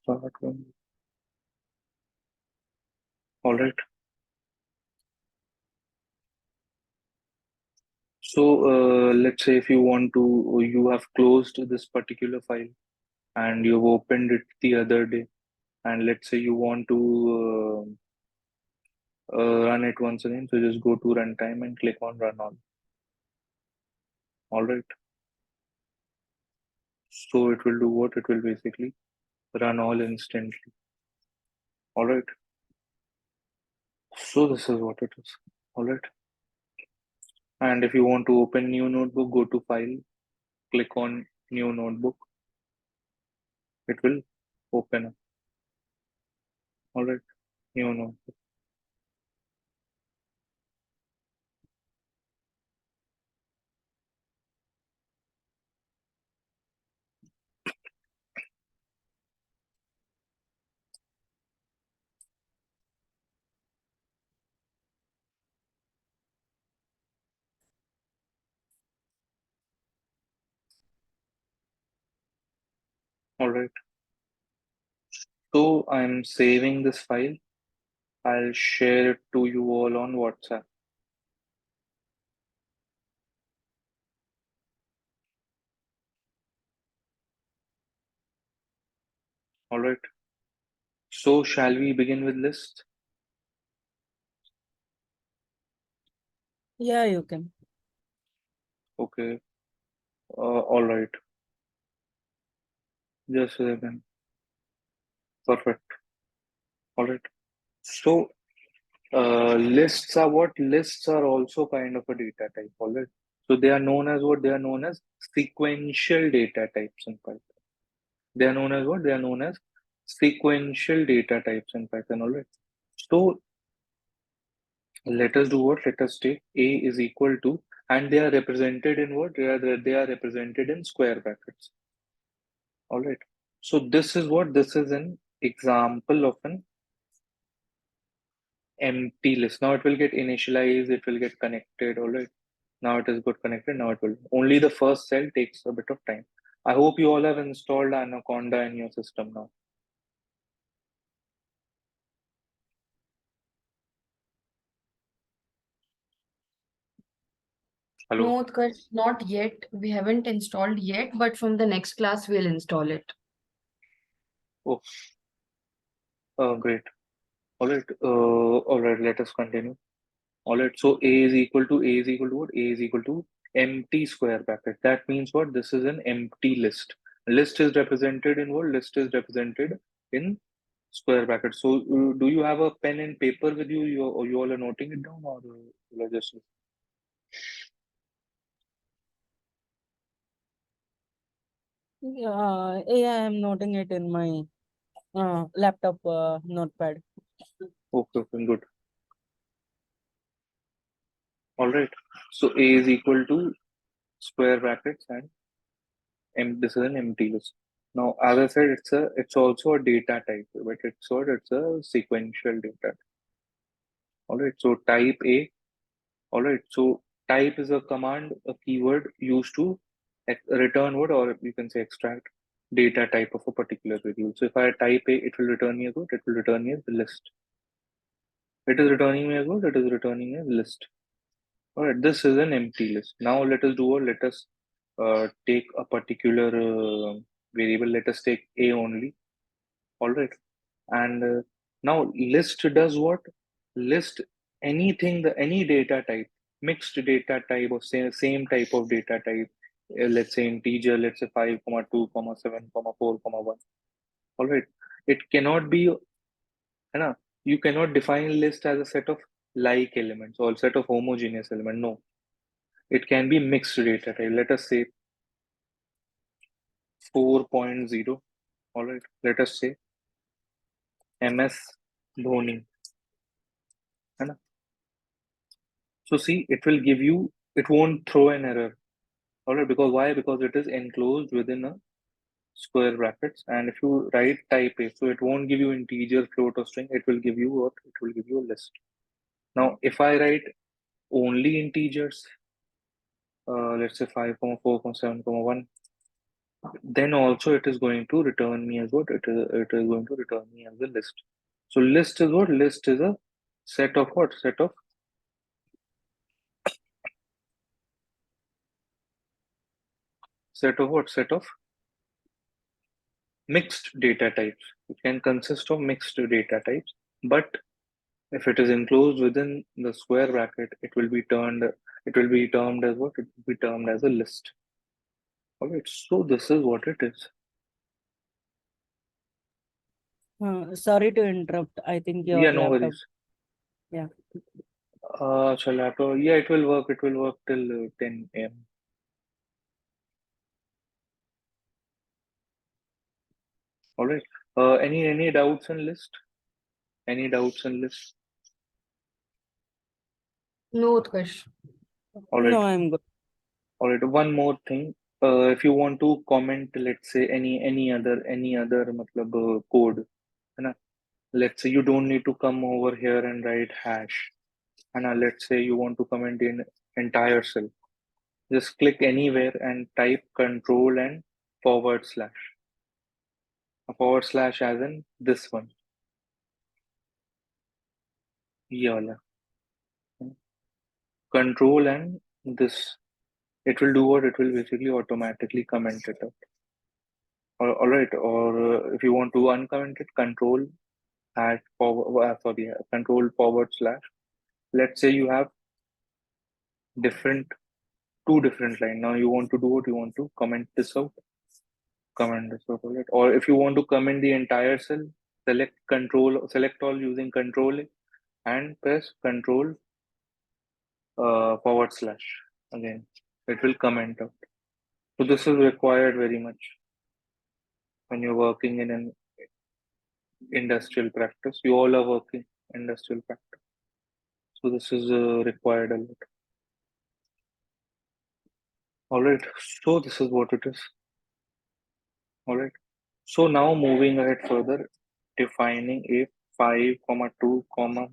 Start one. All right. So let's say if you want to, you have closed this particular file and you've opened it the other day, and let's say you want to run it once again. So just go to runtime and click on run all. All right. So it will do what? It will basically run all instantly. All right. So this is what it is. All right. And if you want to open new notebook, go to file, click on new notebook. It will open up. All right. New notebook. All right. So I'm saving this file. I'll share it to you all on WhatsApp. All right. So shall we begin with list? Yeah, you can. Okay. All right. Just a second. Perfect. All right. So lists are what? Lists are also kind of a data type. All right. So they are known as what? They are known as sequential data types in Python. They are known as what? They are known as sequential data types in Python. All right. So let us do what? Let us take A is equal to, and they are represented in what? They are represented in square brackets. All right. So this is what? This is an example of an empty list. Now it will get initialized, it will get connected. All right. Now it is good connected. Now it will. Only the first cell takes a bit of time. I hope you all have installed Anaconda in your system now. Hello. No, Utkarsh, not yet. We haven't installed yet, but from the next class we'll install it. Oh, great. All right. All right. Let us continue. All right. So A is equal to what? A is equal to empty square bracket. That means what? This is an empty list. List is represented in what? List is represented in square bracket. So do you have a pen and paper with you? You all are noting it down, or you are just Yeah, I am noting it in my laptop notepad. okay? Okay, good. All right. So A is equal to square brackets and this is an empty list. Now, as I said, it's also a data type, but it's a sequential data. All right. So type A. All right. So type is a command, a keyword used to return what, or you can say extract data type of a particular variable. So if I type A, it will return me a what? It will return me a list. It is returning me a what? It is returning a list. All right. This is an empty list. Now let us do what? Let us take a particular variable. Let us take A only. All right. And now list does what? List anything, any data type, mixed data type or same type of data type. Let's say integer, let's say 5, 2, 7, 4, 1. All right. It cannot be, na, you cannot define list as a set of like elements or set of homogeneous element. No, it can be mixed data type. Let us say 4.0. All right. Let us say MS Dhoni. So see, it will give you, it won't throw an error. All right, because why? Because it is enclosed within a square brackets. And if you write type A, so it won't give you integer, float, or string. It will give you what? It will give you a list. Now, if I write only integers, let's say 5, 4, 7, 1, then also it is going to return me as what? It is going to return me as a list. So list is what? List is a set of what? Set of what? Set of mixed data types. It can consist of mixed data types, but if it is enclosed within the square bracket, it will be termed as what? It will be termed as a list. Alright, so this is what it is. Sorry to interrupt. I think your Yeah, no laptop. worries. Yeah. Shall I have to? Yeah, it will work. It will work till 10 a.m. All right. Any doubts in list? Any doubts in list? No, Utkarsh. All right. No, I'm good. All right. One more thing. If you want to comment, let's say any other matlab, code, है ना? Let's say you don't need to come over here and write hash. And let's say you want to comment in entire cell. Just click anywhere and type control and forward slash. A forward slash as in this one. ये वाला. Control and this. It will do what? It will basically automatically comment it up. All right. Or if you want to uncomment it, control at forward. Sorry, control forward slash. Let's say you have different two different line. Now you want to do what? You want to comment this out. Comment this out. All right. Or if you want to comment the entire cell, select all using control and press control forward slash again. It will comment out. So this is required very much when you're working in an industrial practice. You all are working industrial practice. So this is required a lot. All right. So this is what it is. All right. So now moving ahead further, defining a 5, comma 2, comma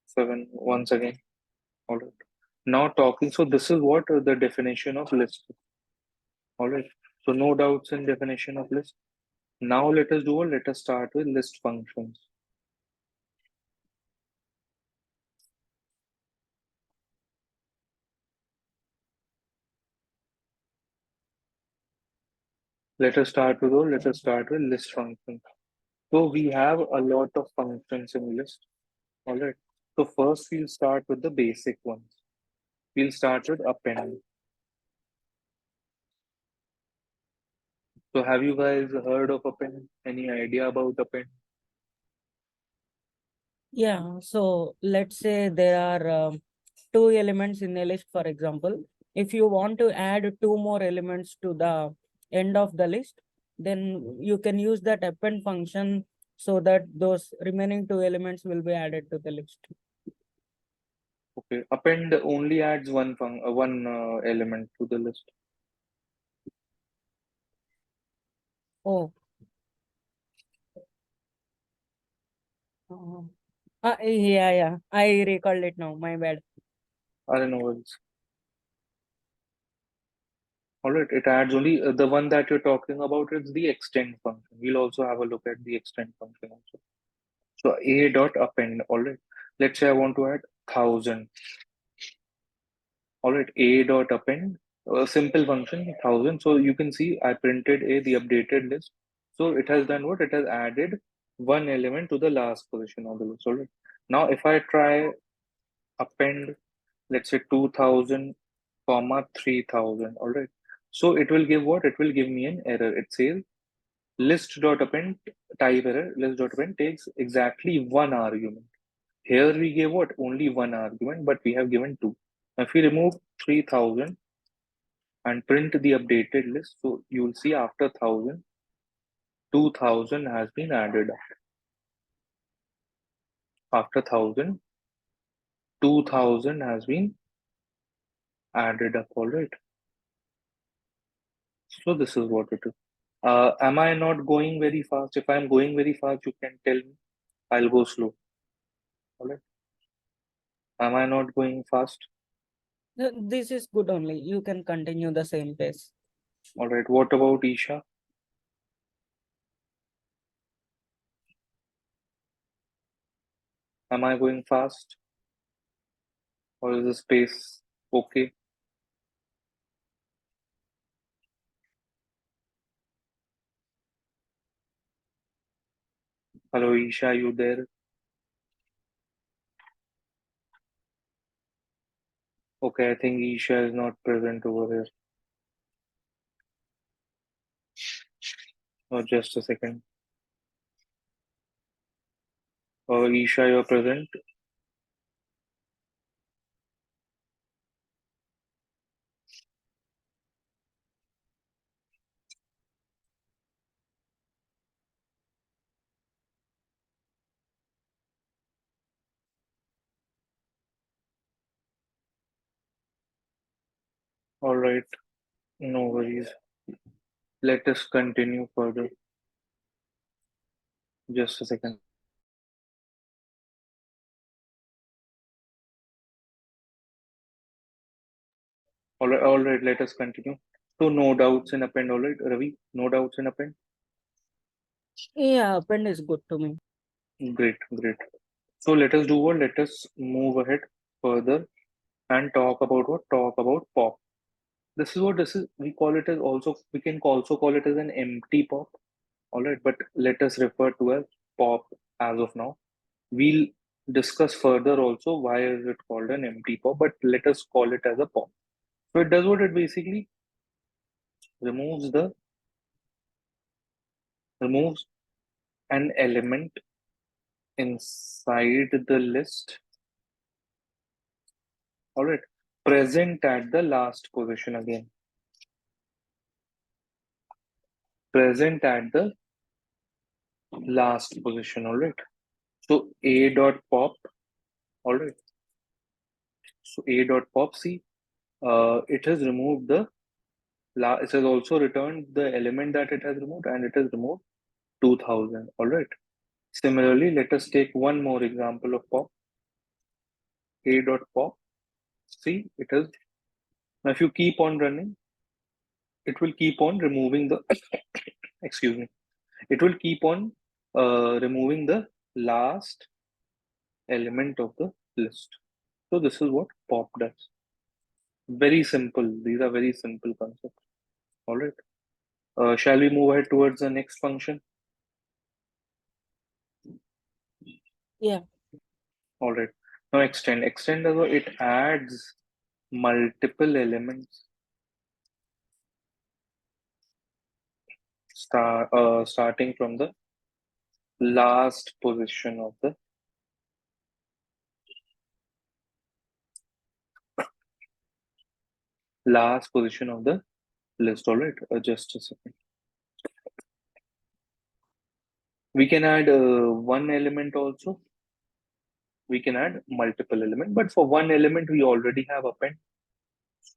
7 once again. All right. Now talking. So this is what the definition of list is. All right. So no doubts in definition of list. Now let us do what? Let us start with list functions. Let us start with what? Let us start with list functions. So we have a lot of functions in list. All right. So first we'll start with the basic ones. We'll start with append. So have you guys heard of append? Any idea about append? Yeah. So let's say there are two elements in a list, for example. If you want to add two more elements to the end of the list, then you can use that append function so that those remaining two elements will be added to the list. Okay. Append only adds one element to the list. Oh. Yeah. I recalled it now. My bad. I don't know what it's. All right. It adds only the one that you're talking about is the extend function. We'll also have a look at the extend function also. So a dot append. All right. Let's say I want to add 1,000. All right, a dot append, a simple function, 1,000. So you can see I printed the updated list. So it has done what? It has added one element to the last position of the list. All right. Now if I try append, let's say 2,000, comma 3,000. All right. So it will give what? It will give me an error. It says list dot append type error. List dot append takes exactly one argument. Here we gave what? Only one argument, but we have given two. Now, if we remove 3,000 and print the updated list, so you will see after 1,000, 2,000 has been added. After 1,000, 2,000 has been added up. All right. So this is what it is. Am I not going very fast? If I'm going very fast, you can tell me. I'll go slow. All right. Am I not going fast? This is good only. You can continue the same pace. All right. What about Isha? Am I going fast or is the space okay? Hello, Isha, you there? Okay, I think Isha is not present over here. Oh, just a second. Isha, you're present. All right, no worries. Let us continue further. Just a second. All right, let us continue. So, no doubts in append. All right, Ravi, no doubts in append. Yeah, append is good to me. Great, great. So, let us do what? Let us move ahead further and talk about what? Talk about pop. This is what this is. We call it as also. We can also call it as an empty pop. All right, but let us refer to as pop as of now. We'll discuss further also why is it called an empty pop, but let us call it as a pop. So it does what it basically removes the removes an element inside the list. All right, present at the last position again. Present at the last position. All right. So a dot pop. All right. So a dot pop. See, it has removed the it has also returned the element that it has removed, and it has removed 2000. All right. Similarly, let us take one more example of pop. A dot pop. See, it is now if you keep on running, it will keep on removing the excuse me. It will keep on removing the last element of the list. So this is what pop does. Very simple. These are very simple concepts. All right. Shall we move ahead towards the next function? Yeah. All right. Now extend. Extend as well, it adds multiple elements starting from the last position of the list. All right. Just a second. We can add one element also. We can add multiple element, but for one element we already have append.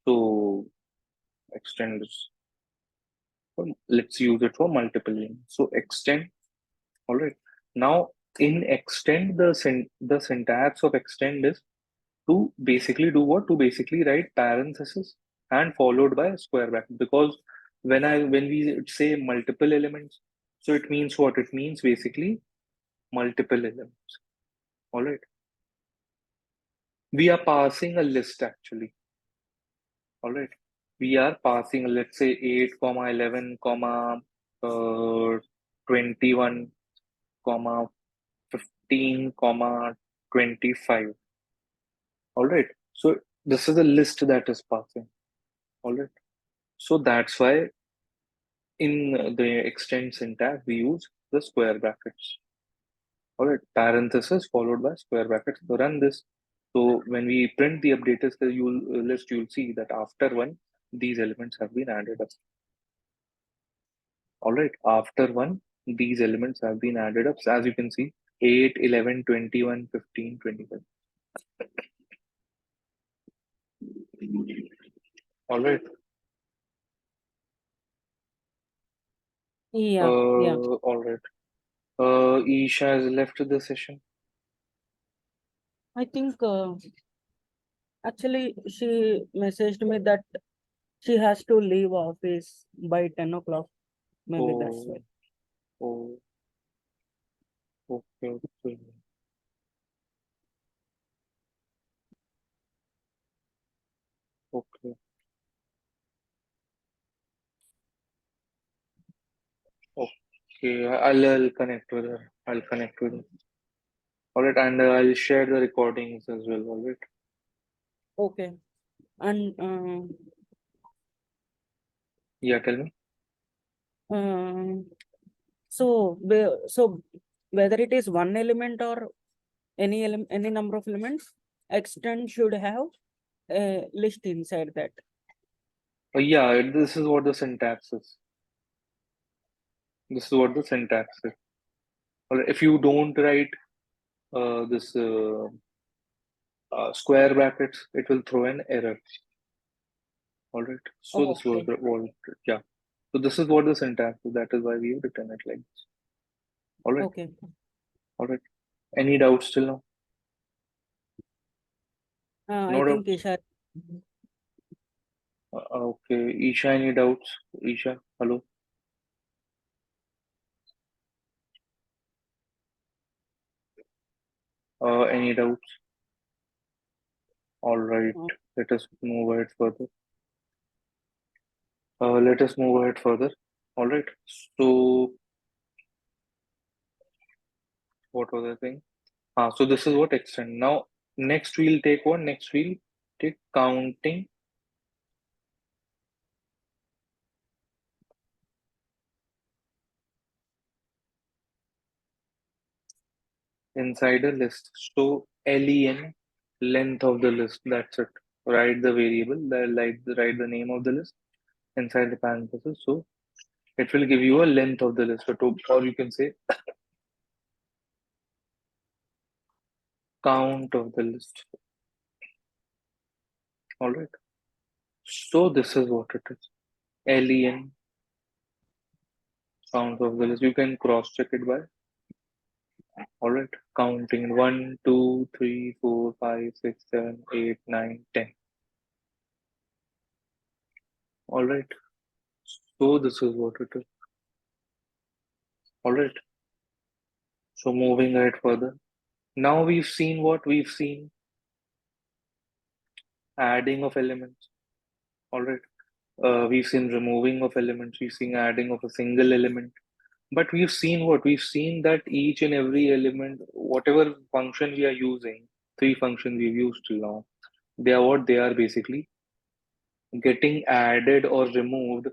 So extend this. Let's use it for multiple elements. So extend. All right. Now in extend the syntax of extend is to basically do what? To basically write parenthesis and followed by a square bracket. Because when we say multiple elements, so it means what? It means basically multiple elements. All right. We are passing a list actually. All right. We are passing, let's say 8, comma 11, comma 21, comma 15, comma 25. All right. So this is a list that is passing. All right. So that's why in the extend syntax we use the square brackets. All right. Parenthesis followed by square brackets. So run this. So when we print the updated list, you'll see that after one, these elements have been added up. All right. After one, these elements have been added up. So as you can see, 8, 11, 21, 15, 25. All right. Yeah. Yeah. All right. Isha has left the session. I think actually she messaged me that She has to leave office by 10 o'clock. Maybe that's why. Oh, oh, okay, okay, okay, okay. I'll connect with her. I'll connect with her. All right, and I'll share the recordings as well. All right. Okay. And Yeah, tell me. um, so whether it is one element or any number of elements, extend should have a list inside that. Yeah, this is what the syntax is. This is what the syntax is. All right. If you don't write this square brackets, it will throw an error. All right. So Oh, this was okay. the what, yeah. So this is what the syntax is. That is why we have written it like this. All right. Okay. All right. Any doubts till now? I No think doubts. Isha. Okay. Isha, any doubts? Isha, hello. Any doubts? All right. uh, Let us move ahead further. Let us move ahead further. All right. So what was I saying? So this is what extend. Now next we'll take what? Next we'll take counting inside a list. So len, length of the list. That's it. Write the variable, write the name of the list inside the parentheses. So it will give you a length of the list, or you can say count of the list. All right. So this is what it is. Len, count of the list. You can cross check it by. All right. Counting 1, 2, 3, 4, 5, 6, 7, 8, 9, 10. All right. So this is what it is. All right. So moving ahead further. Now we've seen what we've seen adding of elements. All right. We've seen removing of elements. We've seen adding of a single element. But we've seen what? We've seen that each and every element, whatever function we are using, three functions we've used till now, they are what? They are basically getting added or removed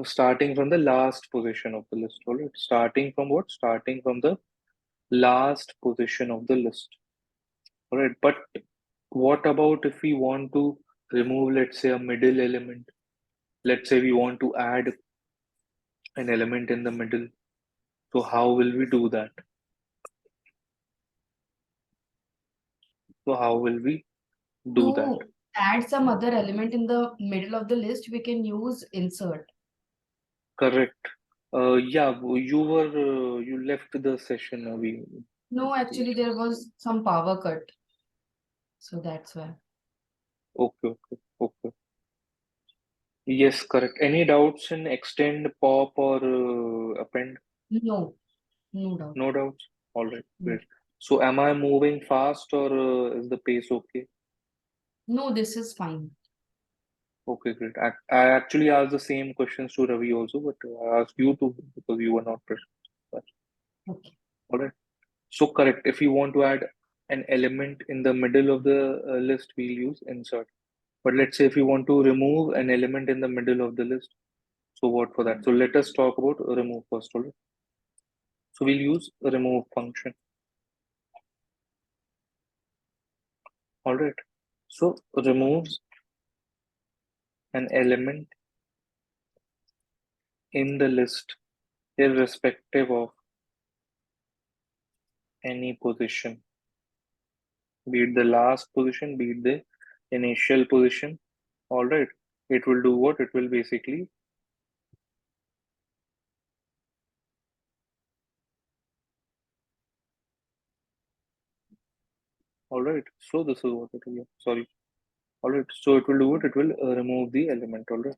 starting from the last position of the list. All right. Starting from what? Starting from the last position of the list. All right. But what about if we want to remove, let's say, a middle element? Let's say we want to add an element in the middle. So how will we do that? So how will we do that? To add some other element in the middle of the list, we can use insert. Correct. Yeah, you left the session. No, actually, there was some power cut. So that's why. Okay, okay, okay. Yes, correct. Any doubts in extend, pop, or append? No, no doubt. No doubts. All right, No, great. So am I moving fast or is the pace okay? no, this is fine. Okay, great. I actually asked the same questions to Ravi also, but I asked you to because you were not present. Okay. All right. So correct. If you want to add an element in the middle of the list, we'll use insert. But let's say if you want to remove an element in the middle of the list, so what for that? So let us talk about remove first. All right. So we'll use remove function. All right. So removes an element in the list irrespective of any position, be it the last position, be it the initial position. All right. It will do what? It will basically, all right. So this is what it will do. Sorry. All right. So it will do what? It will remove the element. All right.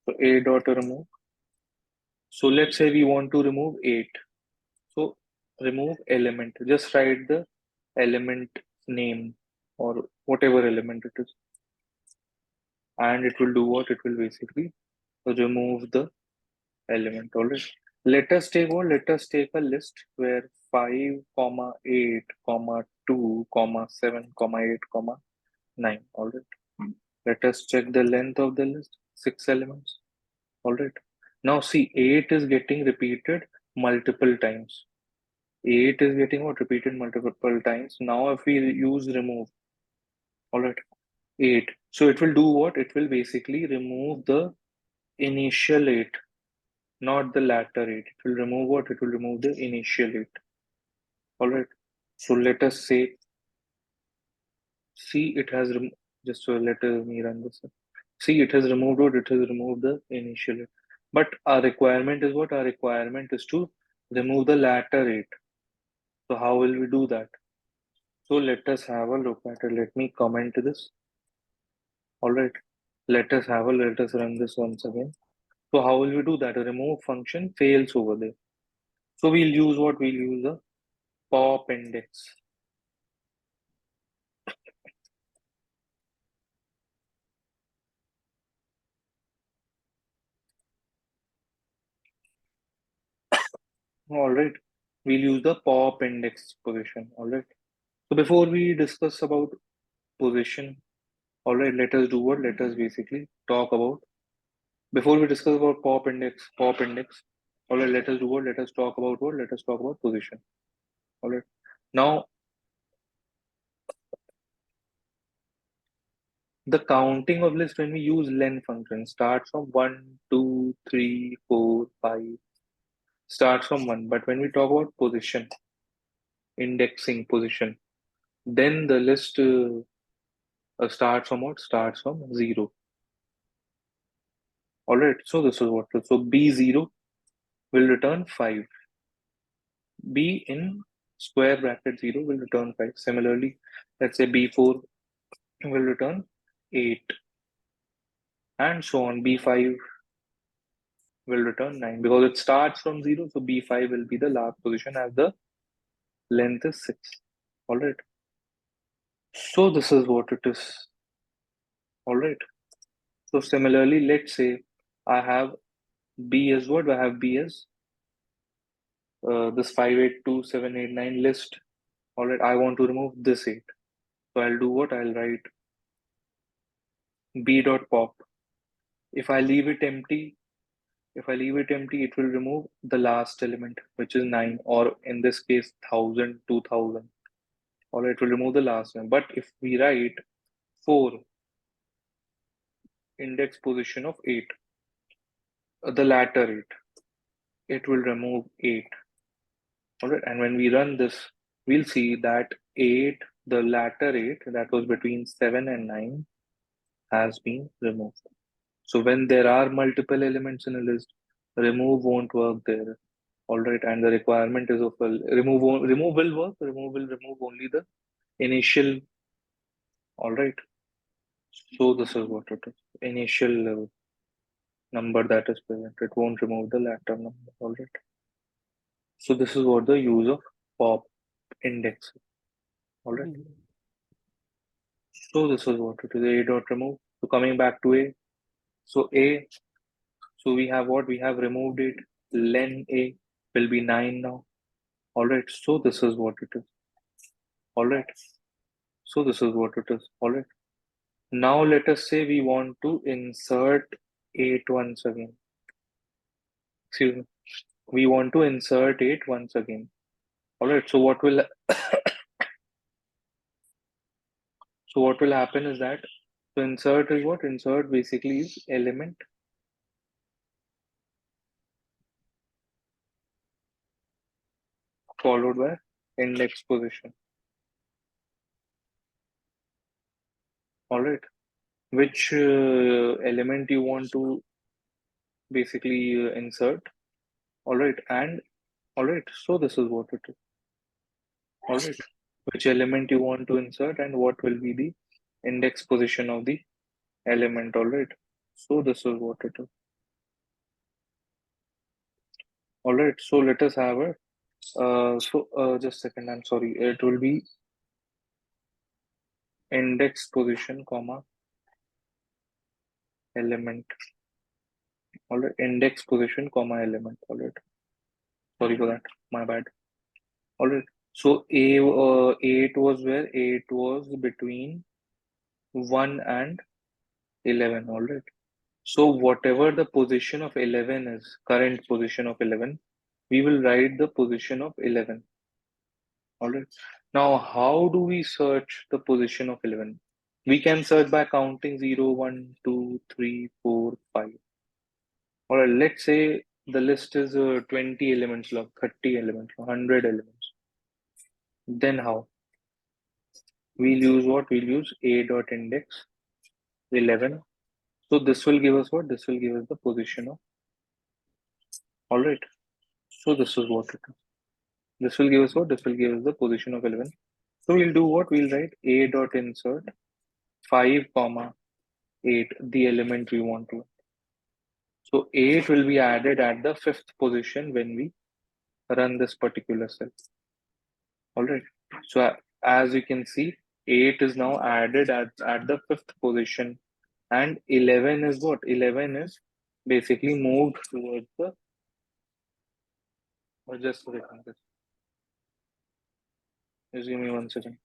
So A dot remove. So let's say we want to remove 8. So remove element. Just write the element name or whatever element it is. And it will do what? It will basically remove the element. All right. Let us take what? Let us take a list where 5, comma 8, comma 2, comma 7, comma 8, comma 9. All right. Let us check the length of the list. 6 elements. All right. Now see, 8 is getting repeated multiple times. 8 is getting what? Repeated multiple times. Now if we use remove, all right, 8. So it will do what? It will basically remove the initial 8, not the latter 8. It will remove what? It will remove the initial 8. All right. So let us say, see, it has just let me run this. See, it has removed what? It has removed the initial 8. But our requirement is what? Our requirement is to remove the latter 8. So how will we do that? So let us have a look at it. Let me comment this. All right. Let us run this once again. So how will we do that? A remove function fails over there. So we'll use what? We'll use a pop index. All right. We'll use the pop index position. All right. So before we discuss about position, all right, let us do what? Let us basically talk about, before we discuss about pop index, all right, let us do what? Let us talk about what? Let us talk about position. All right. Now, the counting of list when we use len function starts from 1, 2, 3, 4, 5, starts from 1. But when we talk about position, indexing position, then the list starts from what? Starts from 0. All right. So this is what. So B0 will return 5. B in square bracket 0 will return 5. Similarly, let's say B4 will return 8 and so on. B5 will return 9 because it starts from 0. So B5 will be the last position as the length is 6. All right. So this is what it is. All right. So similarly, let's say I have B as what? I have B as this 5827889 list. All right. I want to remove this 8. So I'll do what? I'll write B dot pop. If I leave it empty, it will remove the last element, which is 9, or in this case, 1000, 2000. All right. It will remove the last one. But if we write 4, index position of 8, the latter 8, it will remove 8. All right. And when we run this, we'll see that 8, the latter 8, that was between 7 and 9, has been removed. So when there are multiple elements in a list, remove won't work there. All right. And the requirement is of a remove will work. Remove will remove only the initial. All right. So this is what it is. Initial number that is present. It won't remove the latter number. All right. So this is what the use of pop index is. All right. Mhm. So this is what it is. A dot remove. So coming back to A. So A. So we have what? We have removed it. Len A will be 9 now. All right. So this is what it is. All right. So this is what it is. All right. Now let us say we want to insert 8 once again. Excuse me. We want to insert 8 once again. All right. So what will happen is that, so insert is what? Insert basically is element followed by index position. All right. Which element you want to basically insert? All right. And all right. So this is what it is. All right. Which element you want to insert and what will be the index position of the element. All right. So this is what it is. All right. So let us have it. Just a second. I'm sorry. It will be index position, comma element. All right. Index position, comma element. All right. Sorry for that. My bad. All right. So eight was where? Eight was between 1 and 11. All right. So whatever the position of 11 is, current position of 11, we will write the position of 11. All right. Now, how do we search the position of 11? We can search by counting 0, 1, 2, 3, 4, 5. All right. Let's say the list is 20 elements long, 30 elements, 100 elements. Then how? We'll use what? We'll use a dot index 11. So this will give us what? This will give us the position of. All right. So this is what it is. This will give us what? This will give us the position of 11. So we'll do what? We'll write a dot insert 5 comma 8, the element we want to. So 8 will be added at the fifth position when we run this particular cell. All right. So as you can see, 8 is now added at the fifth position, and 11 is what? 11 is basically moved towards the. Or just a second. Just give me 1 second.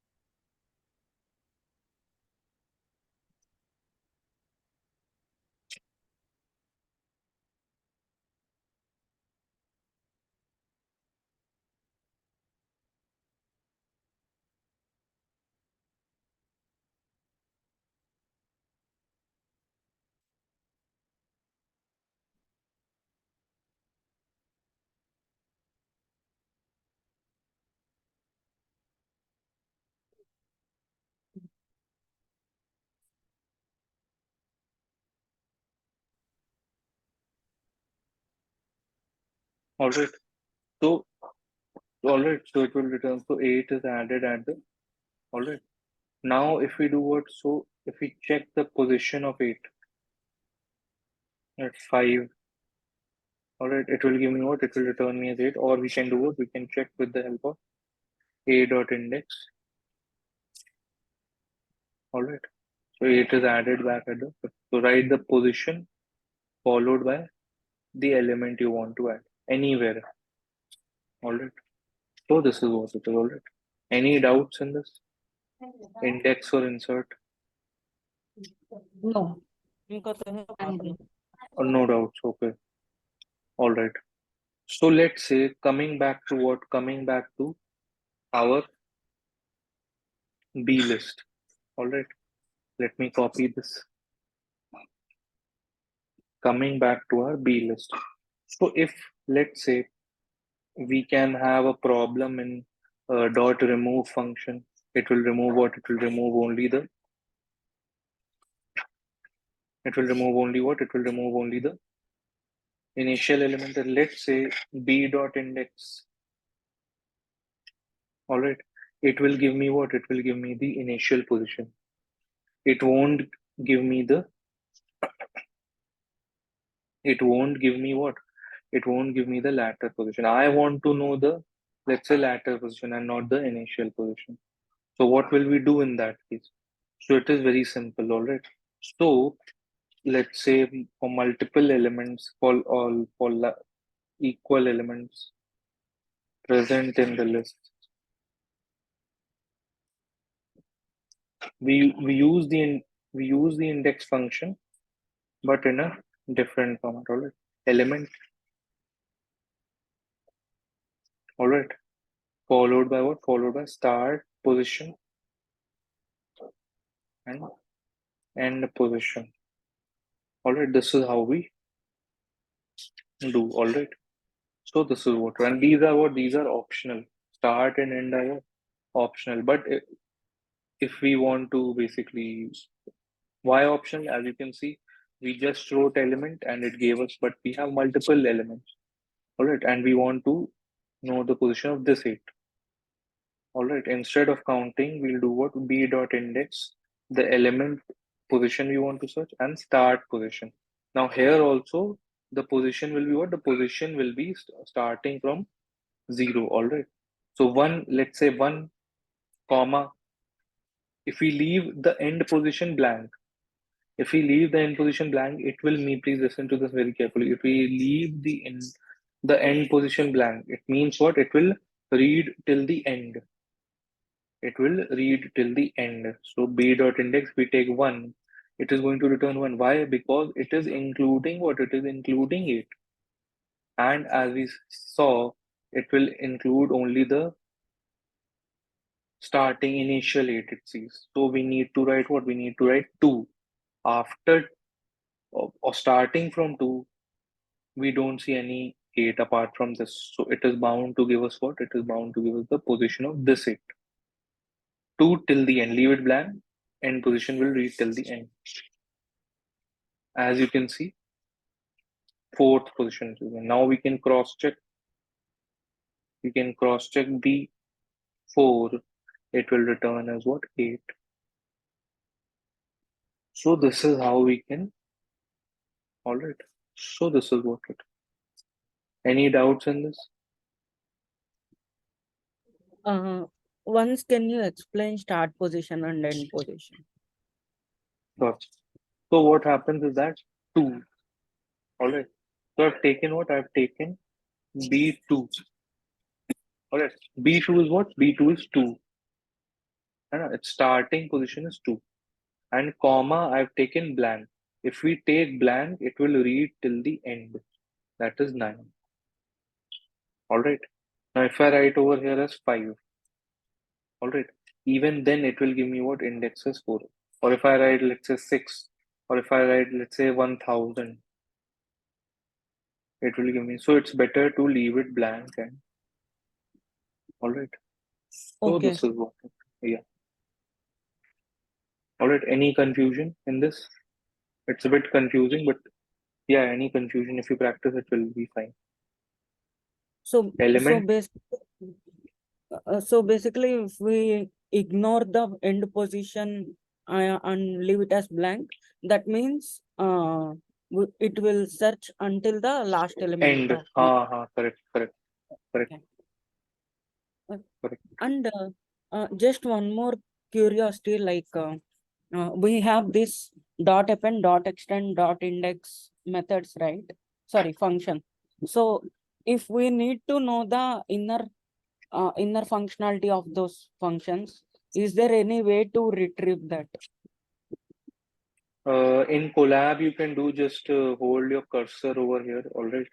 All right. So all right. So it will return. So 8 is added at the. All right. Now, if we do what? So if we check the position of 8 at 5, all right, it will give me what? It will return me as 8. Or we can do what? We can check with the help of a dot index. All right. So 8 is added back at the. So write the position followed by the element you want to add anywhere. All right. So this is what it is. All right. Any doubts in this? Index or insert? No. ఇంకా Anything. Or no doubts. Okay. All right. So let's say coming back to what? Coming back to our B list. All right. Let me copy this. Coming back to our B list. So if let's say we can have a problem in dot remove function, it will remove what? It will remove only the. It will remove only what? It will remove only the initial element. And let's say B dot index. All right. It will give me what? It will give me the initial position. It won't give me the. It won't give me what? It won't give me the latter position. I want to know the, let's say, latter position and not the initial position. So what will we do in that case? So it is very simple, all right. So let's say for multiple elements, for all equal elements present in the list, we use the index function, but in a different format, all right. Element, all right, followed by what? Followed by start position and end position. All right, this is how we do. All right. So this is what, and these are what? These are optional. Start and end are optional. But if we want to basically, why optional? As you can see, we just wrote element and it gave us, but we have multiple elements. All right, and we want to know the position of this 8. All right, instead of counting, we'll do what? B dot index the element position we want to search, and start position. Now here also the position will be what? The position will be starting from 0, all right? So one, let's say 1, comma, if we leave the end position blank, if we leave the end position blank, it will mean, please listen to this very carefully. If we leave the end position blank, it means what? It will read till the end. It will read till the end. So b dot index, we take 1, it is going to return 1. Why? Because it is including what? It is including 8. And as we saw, it will include only the starting initial 8 it sees. So we need to write what? We need to write 2. After or starting from 2, we don't see any 8 apart from this. So it is bound to give us what? It is bound to give us the position of this 8. 2 till the end. Leave it blank. End position will read till the end. As you can see, 4th position. Now we can cross check. We can cross check B4. It will return as what? 8. So this is how we can. All right. So this is what it. Any doubts in this? Once can you explain start position and end position? Sure. So what happens is that 2. All right. So I've taken what? I've taken B2. All right. B2 is what? B2 is 2. Its starting position is 2. And comma, I've taken blank. If we take blank, it will read till the end. That is 9. All right. Now, if I write over here as 5, all right, even then it will give me what? Index is 4. Or if I write, let's say 6, or if I write, let's say 1000, it will give me. So it's better to leave it blank. And all right. So Okay. this is what. Yeah. All right. Any confusion in this? It's a bit confusing, but yeah, any confusion, if you practice, it will be fine. So Element. basically, if we ignore the end position and leave it as blank, that means it will search until the last element End. of the. Correct, correct, correct, Okay. correct. And just one more curiosity, like we have this dot append, dot extend, dot index methods, right? Sorry, function. So if we need to know the inner functionality of those functions, is there any way to retrieve that? In collab, you can do just hold your cursor over here. All right,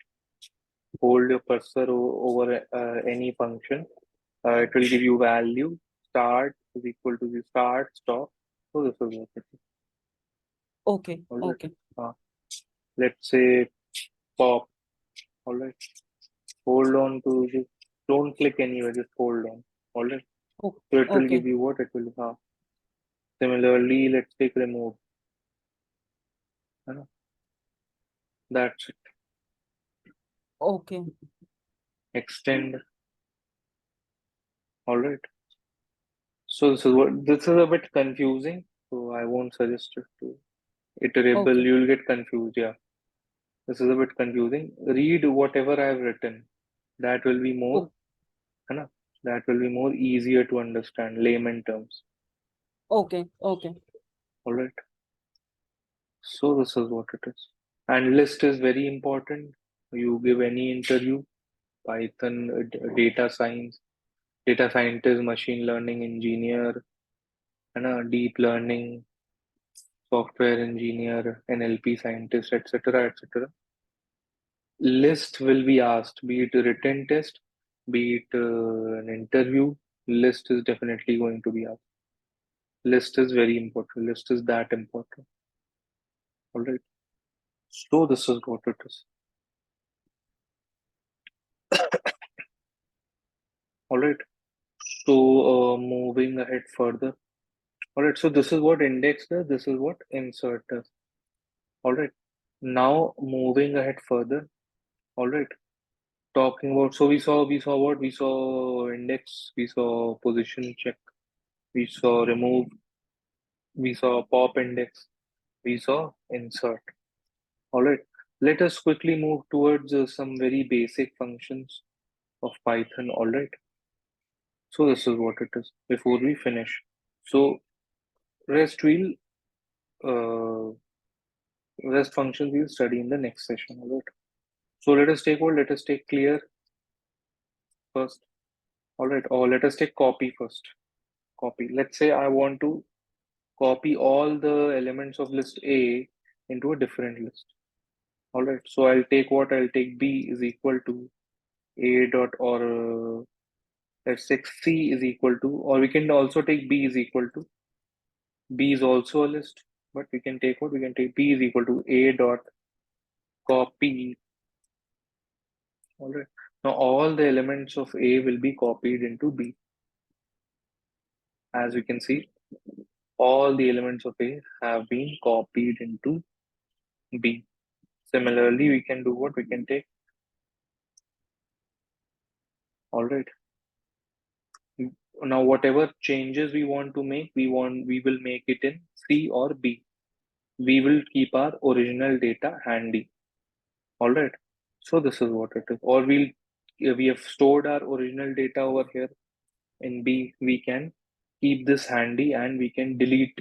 hold your cursor over any function. It will give you value. Start is equal to the start, stop. So this is what it is. Okay, All right. okay, Let's say pop. All right. Hold on to this. Don't click anywhere. Just hold on. All right. o- So it will give okay, you what it will. Similarly, let's take remove. है ना? That's it. okay, Extend. All right. So this is a bit confusing. So I won't suggest it to iterable. okay, You'll get confused. Yeah. This is a bit confusing. Read whatever I've written. That will be more, o- है ना? That will be more easier to understand, layman terms. okay, okay, All right. So this is what it is. And list is very important. You give any interview, Python, data science, data scientist, machine learning engineer, and deep learning, software engineer, NLP scientist, etc., etc. List will be asked, be it a written test, be it an interview. List is definitely going to be asked. List is very important. List is that important. All right. So this is what it is. All right. So moving ahead further. All right. So this is what index does. This is what insert does. All right. Now moving ahead further. All right. Talking about, so we saw what? We saw index, we saw position check, we saw remove, we saw pop index. We saw insert. All right. Let us quickly move towards some very basic functions of Python. All right. So this is what it is before we finish. So rest we'll uh, rest functions we'll study in the next session. All right. So let us take clear first. All right. Or let us take copy first. Copy. Let's say I want to copy all the elements of list A into a different list. All right. So I'll take what? I'll take B is equal to A dot or let's say C is equal to, or we can also take B is equal to. B is also a list, but we can take what? We can take B is equal to A dot copy. All right. Now all the elements of A will be copied into B. As you can see, all the elements of A have been copied into B. Similarly, we can do what? We can take, all right. Now, whatever changes we want to make, we will make it in C or B. We will keep our original data handy. All right. So this is what it is. Or we have stored our original data over here in B. We can keep this handy and we can delete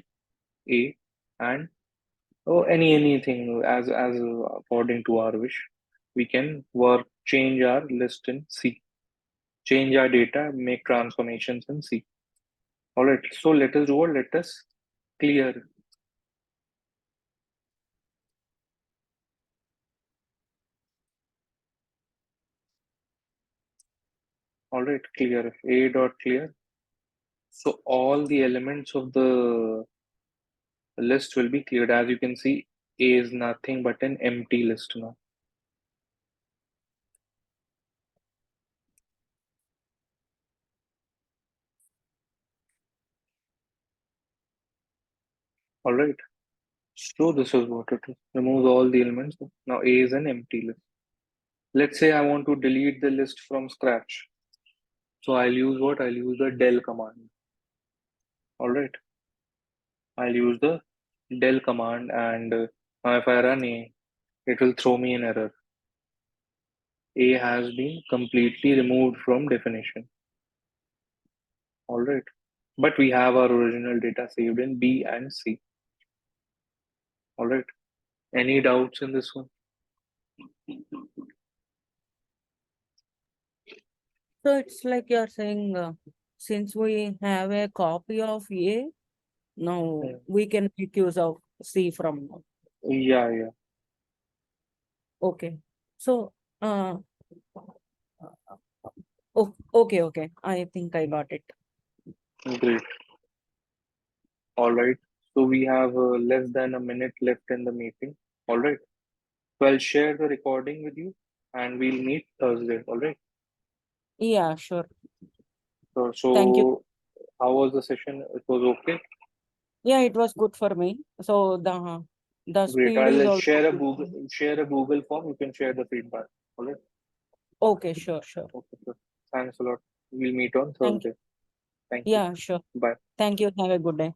A and anything as according to our wish. We can change our list in C, change our data, make transformations in C. All right. So let us do what? Let us clear. All right, clear. A dot clear. So all the elements of the list will be cleared. As you can see, A is nothing but an empty list now. All right. So this is what it is. Removes all the elements. Now A is an empty list. Let's say I want to delete the list from scratch. So I'll use what? I'll use the del command. All right. I'll use the del command and now if I run A, it will throw me an error. A has been completely removed from definition. All right. But we have our original data saved in B and C. All right. Any doubts in this one? So it's like you're saying, since we have a copy of A, now Yeah, we can make use of C from now. yeah. Okay. So, oh, okay. I think I got it. Great. All right. So we have less than a minute left in the meeting. All right. So I'll share the recording with you and we'll meet Thursday. All right. Yeah, sure. So, Thank you. so how was the session? It was okay. Yeah, it was good for me. So the Great. speed is I'll also good. Share a Google form. You can share the feedback. All right. Okay, sure. Okay. Sure. Thanks a lot. We'll meet on Thank you. Thursday. Thank you. Yeah, sure. Bye. Thank you. Have a good day.